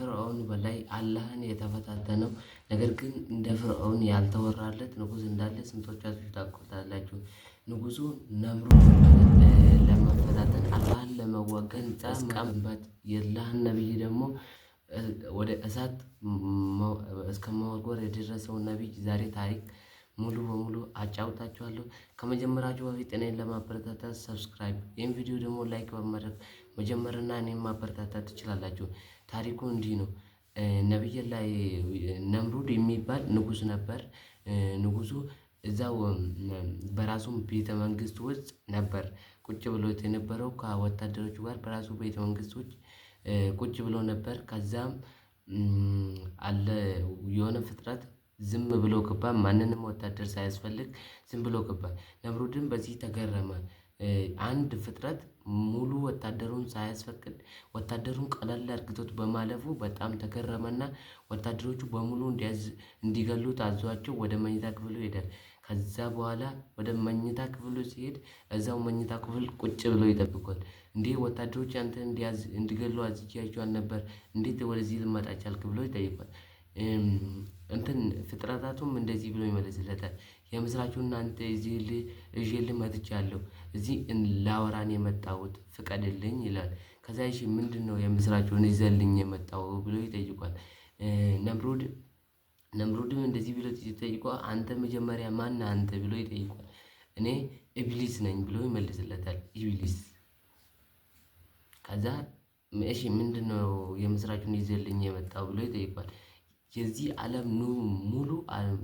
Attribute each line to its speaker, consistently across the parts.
Speaker 1: ከፍርዖን በላይ አላህን የተፈታተነው ነገር ግን እንደ ፍርዖን ያልተወራለት ንጉስ እንዳለ ስንቶቻችሁ ታውቁታላችሁ? ንጉሱ ነምሩድ ለመፈታተን አላህን ለመዋገን ጫምቃምባት የአላህን ነብይ ደግሞ ወደ እሳት እስከ መወርወር የደረሰው ነብይ ዛሬ ታሪክ ሙሉ በሙሉ አጫውታችኋለሁ። ከመጀመራችሁ በፊት እኔን ለማበረታታት ሰብስክራይብ፣ ይህን ቪዲዮ ደግሞ ላይክ በማድረግ መጀመርና እኔን ማበረታታት ትችላላችሁ። ታሪኩ እንዲህ ነው። ነብዩላህ ነምሩድ የሚባል ንጉስ ነበር። ንጉሱ እዛው በራሱ ቤተ መንግስት ውስጥ ነበር ቁጭ ብሎ የነበረው ከወታደሮቹ ጋር በራሱ ቤተ መንግስት ውስጥ ቁጭ ብሎ ነበር። ከዛም አለ የሆነ ፍጥረት ዝም ብሎ ገባ። ማንንም ወታደር ሳያስፈልግ ዝም ብሎ ገባ። ነምሩድም በዚህ ተገረመ። አንድ ፍጥረት ሙሉ ወታደሩን ሳያስፈቅድ ወታደሩን ቀለል አድርጎት በማለፉ በጣም ተገረመና ወታደሮቹ በሙሉ እንዲገሉት አዟቸው ወደ መኝታ ክፍሉ ሄዳል። ከዛ በኋላ ወደ መኝታ ክፍሉ ሲሄድ እዛው መኝታ ክፍል ቁጭ ብሎ ይጠብቃል። እንዴ ወታደሮች አንተ እንዲገሉ አዝዣቸው አልነበር? እንዴት ወደዚህ ልመጣ ቻልክ? ብሎ ይጠይቃል። እንትን ፍጥረታቱም እንደዚህ ብሎ ይመልስለታል። የምስራቹን አንተ እዚህ መጥቻለሁ፣ እዚህ ላወራን የመጣሁት ፍቀድልኝ ይላል። ከዛ እሺ ምንድነው የምስራቹን ይዘልኝ የመጣው ብሎ ይጠይቃል። ነምሩድም እንደዚህ ብሎ ይጠይቃል። አንተ መጀመሪያ ማን አንተ ብሎ ይጠይቃል። እኔ ኢብሊስ ነኝ ብሎ ይመልስለታል። ኢብሊስ ከዛ እሺ ምንድነው የምስራቹን ይዘልኝ የመጣው ብሎ ይጠይቃል። የዚህ ዓለም ሙሉ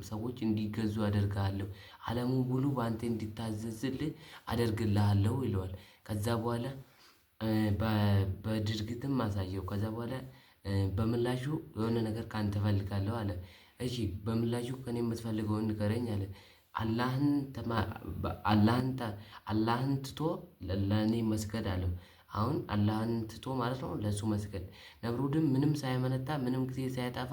Speaker 1: ሰዎች እንዲገዙ አደርጋለሁ፣ ዓለሙ ሙሉ በአንተ እንዲታዘዝልህ አደርግልሃለሁ ይለዋል። ከዛ በኋላ በድርጊትም አሳየው። ከዛ በኋላ በምላሹ የሆነ ነገር ካንተ ፈልጋለሁ አለ። እሺ በምላሹ ከኔ የምትፈልገውን ንገረኝ አለ። አላህን ትቶ ለኔ መስገድ አለው። አሁን አላህን ትቶ ማለት ነው ለሱ መስገድ። ነምሩድም ምንም ሳይመነታ ምንም ጊዜ ሳያጠፋ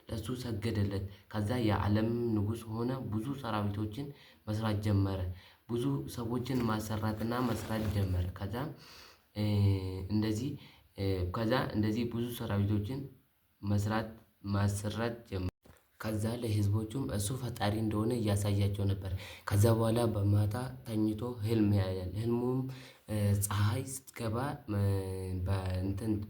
Speaker 1: ለሱ ሰገደለት። ከዛ የዓለም ንጉስ ሆነ። ብዙ ሰራዊቶችን መስራት ጀመረ። ብዙ ሰዎችን ማሰራትና መስራት ጀመረ። ከዛ እንደዚህ ብዙ ሰራዊቶችን ማሰራት ጀመረ። ከዛ ለህዝቦቹም እሱ ፈጣሪ እንደሆነ እያሳያቸው ነበር። ከዛ በኋላ በማታ ተኝቶ ህልም ያያል። ህልሙም ፀሐይ ስትገባ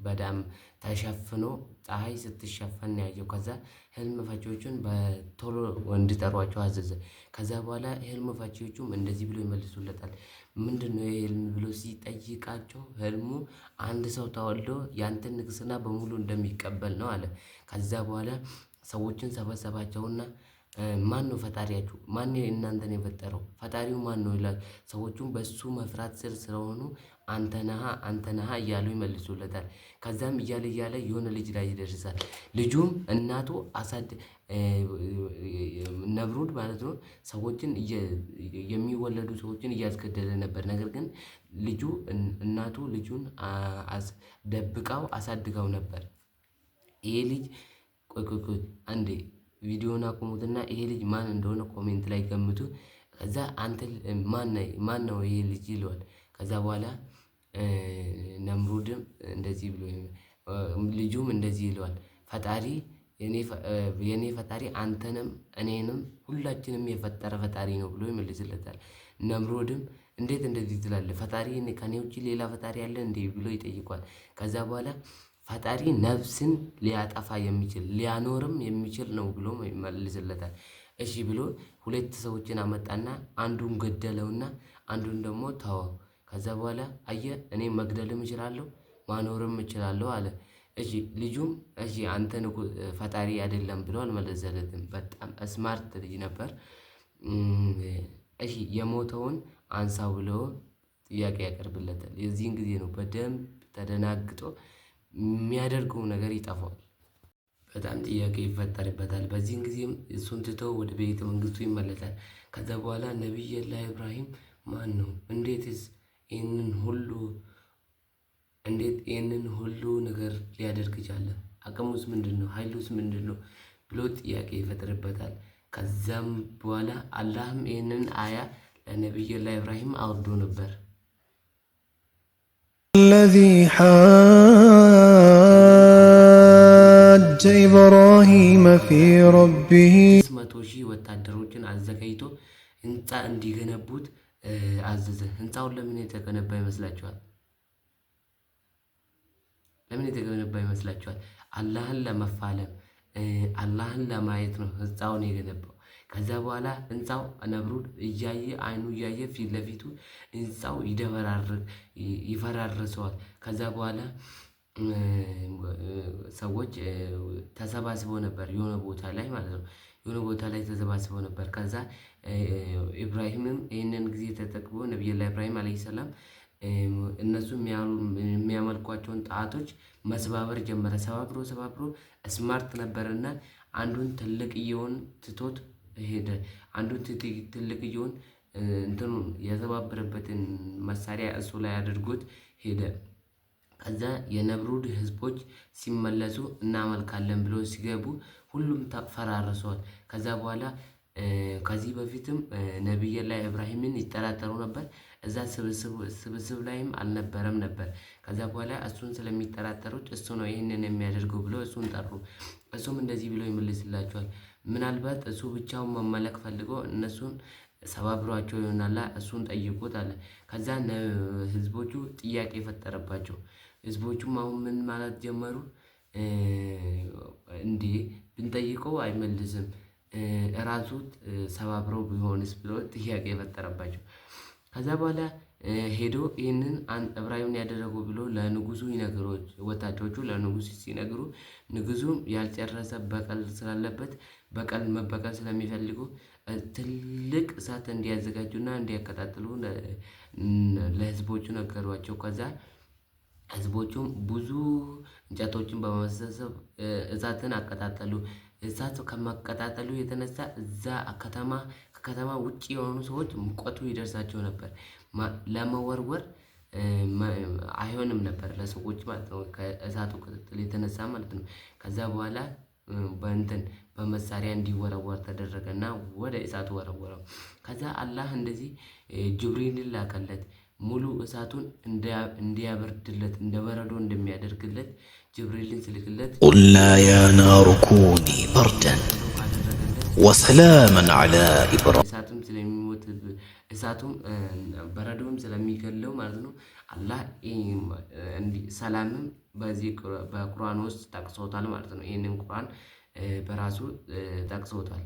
Speaker 1: በዳም ተሸፍኖ ፀሐይ ስትሸፈን ያየው። ከዛ ህልም ፈቺዎቹን በቶሎ እንዲጠሯቸው አዘዘ። ከዛ በኋላ ህልም ፈቺዎቹም እንደዚህ ብሎ ይመልሱለታል። ምንድነው የህልም ብሎ ሲጠይቃቸው ህልሙ አንድ ሰው ተወልዶ ያንተን ንግስና በሙሉ እንደሚቀበል ነው አለ። ከዛ በኋላ ሰዎችን ሰበሰባቸውና ማን ነው ፈጣሪያችሁ? ማን እናንተን የፈጠረው? ፈጣሪው ማን ነው ይላል። ሰዎቹም በሱ መፍራት ስር ስለሆኑ አንተ ነህ እያሉ ይመልሱለታል። ከዛም እያለ የሆነ ልጅ ላይ ይደርሳል። ልጁም እናቱ ነምሩድ ማለት ነው ሰዎችን የሚወለዱ ሰዎችን እያስገደለ ነበር። ነገር ግን እናቱ ልጁን ደብቃው አሳድጋው ነበር። ይሄ ልጅ ቆይ አንዴ ቪዲዮን አቁሙትና ይሄ ልጅ ማን እንደሆነ ኮሜንት ላይ ገምቱ። ከዛ አንተ ማን ነው ይሄ ልጅ ይለዋል። ከዛ በኋላ ነምሩድም እንደዚህ ብሎ ልጁም እንደዚህ ይለዋል። ፈጣሪ የኔ ፈጣሪ አንተንም እኔንም ሁላችንም የፈጠረ ፈጣሪ ነው ብሎ ይመልስለታል። ነምሩድም እንዴት እንደዚህ ትላለህ? ፈጣሪ ከኔ ውጪ ሌላ ፈጣሪ አለ እንዴ ብሎ ይጠይቋል። ከዛ በኋላ ፈጣሪ ነፍስን ሊያጠፋ የሚችል ሊያኖርም የሚችል ነው ብሎ ይመልስለታል። እሺ ብሎ ሁለት ሰዎችን አመጣና አንዱን ገደለውና አንዱን ደግሞ ተወው። ከዛ በኋላ እኔ መግደልም እችላለሁ ማኖርም እችላለሁ አለ። እሺ ልጁም እሺ አንተ ፈጣሪ አይደለም ብሎ አልመለሰለትም። በጣም ስማርት ልጅ ነበር። እሺ የሞተውን አንሳው ብሎ ጥያቄ ያቀርብለታል። የዚህን ጊዜ ነው በደንብ ተደናግጦ የሚያደርገው ነገር ይጠፋል። በጣም ጥያቄ ይፈጠርበታል። በዚህን ጊዜም እሱን ትቶ ወደ ቤተ መንግስቱ ይመለሳል። ከዛ በኋላ ነብዩላህ ኢብራሂም ማን ነው? እንዴት ይህንን ሁሉ ነገር ሊያደርግ ቻለ? አቅሙስ ምንድነው? ኃይሉስ ምንድነው? ብሎ ጥያቄ ይፈጥርበታል። ከዛም በኋላ አላህም ይህንን አያ ለነብዩላህ ኢብራሂም አውርዶ ነበር። الذي
Speaker 2: حج إبراهيم في ربه
Speaker 1: 600,000 ወታደሮችን አዘጋጅቶ ህንፃ እንዲገነቡት አዘዘ። ህንፃውን ለምን የተገነባ ይመስላችኋል? ለምን የተገነባ ይመስላችኋል? አላህን ለመፋለም አላህን ለማየት ነው ህንፃውን የገነባው። ከዛ በኋላ ህንፃው ነብሩድ እያየ አይኑ እያየ ፊት ለፊቱ ህንፃው ይፈራርሰዋል። ከዛ በኋላ ሰዎች ተሰባስበው ነበር የሆነ ቦታ ላይ ማለት ነው። የሆነ ቦታ ላይ ተሰባስበው ነበር። ከዛ ኢብራሂምም ይህንን ጊዜ ተጠቅሞ ነብዩላህ ኢብራሂም አለይሂ ሰላም እነሱ የሚያመልኳቸውን ጣዖቶች መስባበር ጀመረ። ሰባብሮ ስማርት ነበርና አንዱን ትልቅዬውን ትቶት ሄደ። አንዱን ትልቅዬውን እንትኑን የተባበረበትን መሳሪያ እሱ ላይ አድርጎት ሄደ። ከዛ የነብሩድ ህዝቦች ሲመለሱ እናመልካለን ብሎ ሲገቡ ሁሉም ተፈራርሰዋል። ከዛ በኋላ ከዚህ በፊትም ነብዩላህ ኢብራሂምን ይጠራጠሩ ነበር። እዛ ስብስብ ላይም አልነበረም ነበር። ከዛ በኋላ እሱን ስለሚጠራጠሩት እሱ ነው ይህንን የሚያደርገው ብሎ እሱን ጠሩ። እሱም እንደዚህ ብሎ ይመልስላቸዋል። ምናልባት እሱ ብቻውን መመለክ ፈልጎ እነሱን ሰባብሯቸው ይሆናል፣ እሱን ጠይቁት አለ። ከዛ ህዝቦቹ ጥያቄ ፈጠረባቸው። ህዝቦቹም አሁን ምን ማለት ጀመሩ? እንዴ ብንጠይቀው አይመልስም፣ እራሱ ሰባብረው ቢሆንስ ብሎ ጥያቄ የፈጠረባቸው። ከዛ በኋላ ሄዶ ይህንን ኢብራሂምን ያደረገው ብሎ ለንጉሱ ይነግሮች ወታደሮቹ ለንጉሱ ሲነግሩ ንጉሱም ያልጨረሰ በቀል ስላለበት መበቀል ስለሚፈልጉ ትልቅ እሳት እንዲያዘጋጁና እንዲያቀጣጥሉ ለህዝቦቹ ነገሯቸው። ከዛ ህዝቦቹም ብዙ እንጨቶችን በመሰብሰብ እሳትን አቀጣጠሉ። እሳት ከማቀጣጠሉ የተነሳ እዛ ከከተማ ውጪ የሆኑ ሰዎች ሙቀቱ ይደርሳቸው ነበር። ለመወርወር አይሆንም ነበር ለሰዎች ማለት ነው፣ ከእሳቱ ቅጥጥል የተነሳ ማለት ነው። ከዛ በኋላ በመሳሪያ እንዲወረወር ተደረገና ወደ እሳቱ ወረወረው። ከዛ አላህ እንደዚህ ጅብሪልን ላከለት ሙሉ እሳቱን እንዲያበርድለት እንደ በረዶ እንደሚያደርግለት ጅብሪልን ስልክለት
Speaker 2: ቁልና ያ ናሩ ኩኒ በርደን ወሰላመን ዐላ ኢብራሂም
Speaker 1: እሳቱም ስለሚሞት እሳቱም በረዶም ስለሚገለው ማለት ነው። አላህ ሰላምም በዚህ በቁርአን ውስጥ ጠቅሶታል ማለት ነው። ይህንን ቁርአን በራሱ ጠቅሶታል።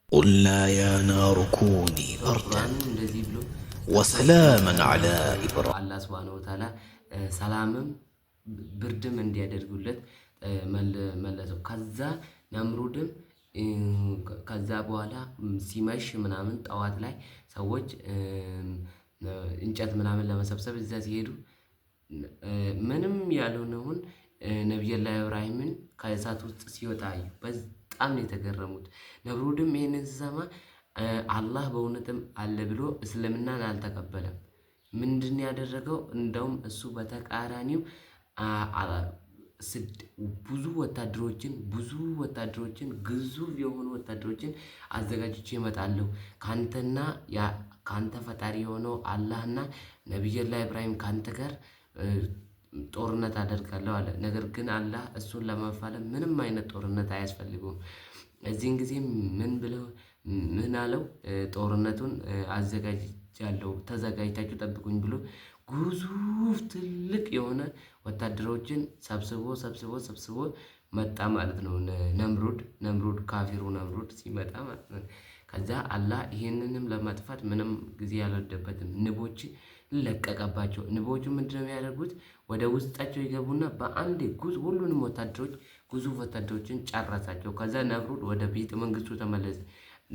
Speaker 2: ቁልና ያ ናሩ ኩኒ በርደን
Speaker 1: እንደዚህ ብሎ
Speaker 2: ወሰላመን ዐላ ኢብራሂም
Speaker 1: አላህ ሱብሓነሁ ወተዓላ ሰላምም ብርድም እንዲያደርጉለት መለሰው። ከዛ ነምሩድም ከዛ በኋላ ሲመሽ ምናምን ጠዋት ላይ ሰዎች እንጨት ምናምን ለመሰብሰብ እዛ ሲሄዱ ምንም ያልሆነውን ነብዩላህ ኢብራሂምን ከእሳት ውስጥ ሲወጣ አዩ። በጣም ነው የተገረሙት። ነምሩድም ይሄንን ሲሰማ አላህ በእውነትም አለ ብሎ እስልምናን አልተቀበለም። ምንድን ያደረገው? እንደውም እሱ በተቃራኒው ብዙ ወታደሮችን ግዙፍ የሆኑ ወታደሮችን አዘጋጅቼ እመጣለሁ ካንተ ፈጣሪ የሆነው አላህና ነብዩላህ ኢብራሂም ካንተ ጋር ጦርነት አደርጋለሁ አለ። ነገር ግን አላህ እሱን ለመፋለም ምንም አይነት ጦርነት አያስፈልገውም። እዚህን ጊዜ ምን አለው? ጦርነቱን አዘጋጅቻለሁ፣ ተዘጋጅታችሁ ጠብቁኝ ብሎ ግዙፍ ትልቅ የሆነ ወታደሮችን ሰብስቦ መጣ ማለት ነው። ነምሩድ ካፊሩ ነምሩድ ሲመጣ ማለት ነው። ከዛ አላህ ይሄንንም ለማጥፋት ምንም ጊዜ ያልወደበትም ንቦች ለቀቀባቸው። ንቦቹ ምንድነው የሚያደርጉት? ወደ ውስጣቸው ይገቡና በአንዴ ሁሉንም ወታደሮች ግዙፍ ወታደሮችን ጨረሳቸው። ከዛ ነምሩድ ወደ ቤተ መንግስቱ ተመለሰ።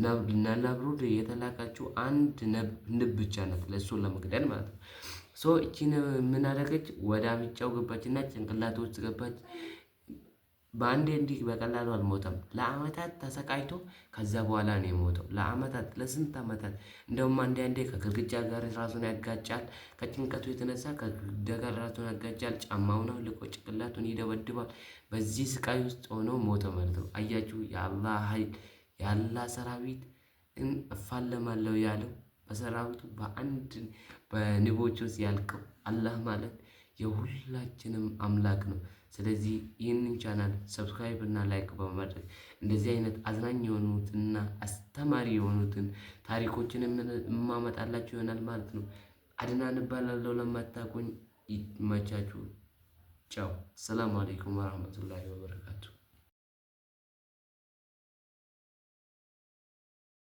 Speaker 1: ነምሩድ የተላካችው አንድ ንብ ብቻ ናት፣ ለእሱን ለመግደል ማለት ነው። እቺን ምን አደረገች? ወደ አፍንጫው ገባችና ጭንቅላቱ ውስጥ ገባች። በአንዴ እንዲህ በቀላሉ አልሞተም። ለአመታት ተሰቃይቶ ከዛ በኋላ ነው የሞተው። ለአመታት ለስንት አመታት እንደውም አንዴ ከግድግዳ ጋር ራሱን ያጋጫል። ከጭንቀቱ የተነሳ ከግድግዳ ጋር ራሱን ያጋጫል። ጫማውን አውልቆ ጭንቅላቱን ይደበድባል። በዚህ ስቃይ ውስጥ ሆኖ ሞተ ማለት ነው። አያችሁ፣ የአላህ ኃይል የአላህ ሰራዊት እፋለማለሁ ያለው በሰራዊቱ በንቦች ውስጥ ያልቀው አላህ ማለት የሁላችንም አምላክ ነው። ስለዚህ ይህንን ቻናል ሰብስክራይብ እና ላይክ በማድረግ እንደዚህ አይነት አዝናኝ የሆኑትና አስተማሪ የሆኑትን ታሪኮችን የማመጣላችሁ ይሆናል ማለት ነው። አድናን እባላለሁ። ለማታውቁኝ ይመቻችሁ። ቻው። ሰላም አለይኩም ወራህመቱላሂ ወበረካቱ።